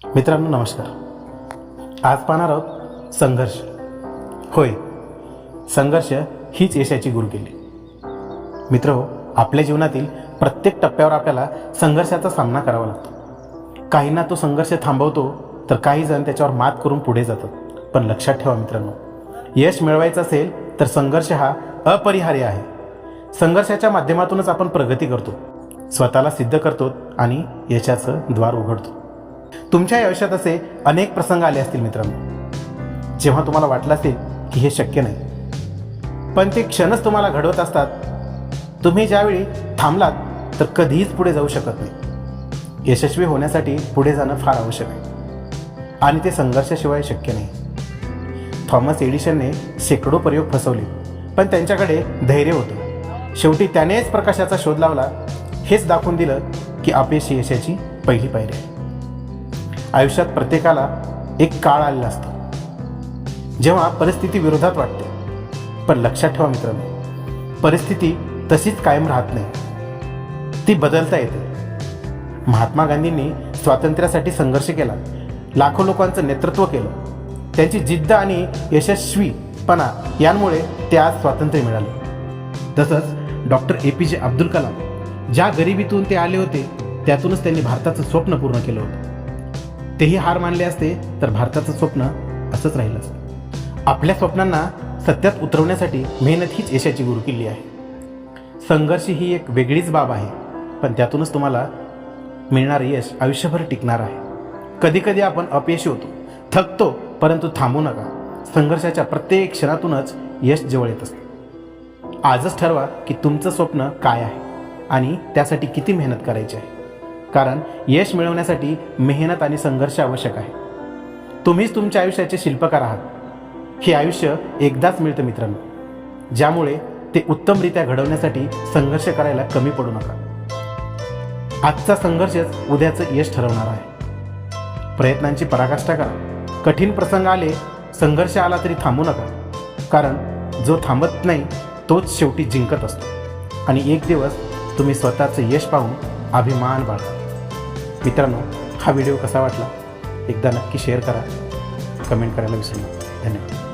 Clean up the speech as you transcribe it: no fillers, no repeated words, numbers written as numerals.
मित्रांनो नमस्कार. आज पाहणार आहोत संघर्ष. होय, संघर्ष हीच यशाची गुरुकिल्ली. मित्रहो, आपल्या जीवनातील प्रत्येक टप्प्यावर आपल्याला संघर्षाचा सामना करावा लागतो. काहींना तो संघर्ष थांबवतो तर काही जण त्याच्यावर मात करून पुढे जातात. पण लक्षात ठेवा मित्रांनो, यश मिळवायचं असेल तर संघर्ष हा अपरिहार्य आहे. संघर्षाच्या माध्यमातूनच आपण प्रगती करतो, स्वतःला सिद्ध करतो आणि यशाचं द्वार उघडतो. तुमच्या आयुष्यात असे अनेक प्रसंग आले असतील मित्रांनो, जेव्हा तुम्हाला वाटलं असेल की हे शक्य नाही, पण ते क्षणच तुम्हाला घडवत असतात. तुम्ही ज्यावेळी थांबलात तर कधीच पुढे जाऊ शकत नाही. यशस्वी होण्यासाठी पुढे जाणं फार आवश्यक आहे आणि ते संघर्षाशिवाय शक्य नाही. थॉमस एडिसनने शेकडो प्रयोग फसवले, पण त्यांच्याकडे धैर्य होतं. शेवटी त्यानेच प्रकाशाचा शोध लावला. हेच दाखवून दिलं की अपयश ही यशाची पहिली पायरी आहे. आयुष्यात प्रत्येकाला एक काळ आलेला असतो जेव्हा परिस्थिती विरोधात वाटते. पण लक्षात ठेवा मित्रांनो, परिस्थिती तशीच कायम राहत नाही, ती बदलता येते. महात्मा गांधींनी स्वातंत्र्यासाठी संघर्ष केला, लाखो लोकांचं नेतृत्व केलं. त्यांची जिद्द आणि यशस्वीपणा यांमुळे ते आज स्वातंत्र्य मिळाले. तसंच डॉक्टर APJ अब्दुल कलाम, ज्या गरिबीतून ते आले होते त्यातूनच त्यांनी भारताचं स्वप्न पूर्ण केलं होतं. तेही हार मानले असते तर भारताचं स्वप्न असंच राहिलं असतं. आपल्या स्वप्नांना सत्यात उतरवण्यासाठी मेहनत हीच यशाची गुरुकिल्ली आहे. संघर्ष ही एक वेगळीच बाब आहे, पण त्यातूनच तुम्हाला मिळणारं यश आयुष्यभर टिकणार आहे. कधीकधी आपण अपयशी होतो, थकतो, परंतु थांबू नका. संघर्षाच्या प्रत्येक क्षणातूनच यश जवळ येत असतं. आजच ठरवा की तुमचं स्वप्न काय आहे आणि त्यासाठी किती मेहनत करायची आहे. कारण यश मिळवण्यासाठी मेहनत आणि संघर्ष आवश्यक आहे. तुम्हीच तुमच्या आयुष्याचे शिल्पकार आहात. हे आयुष्य एकदाच मिळतं मित्रांनो, ज्यामुळे ते उत्तमरित्या घडवण्यासाठी संघर्ष करायला कमी पडू नका. आजचा संघर्षच उद्याचं यश ठरवणार आहे. प्रयत्नांची पराकाष्ठा करा. कठीण प्रसंग आले, संघर्ष आला तरी थांबू नका. कारण जो थांबत नाही तोच शेवटी जिंकत असतो आणि एक दिवस तुम्ही स्वतःचं यश पाहून अभिमान बाळगा. मित्रांनो, हा व्हिडिओ कसा वाटला एकदा नक्की शेअर करा, कमेंट करायला विसरू नका. धन्यवाद.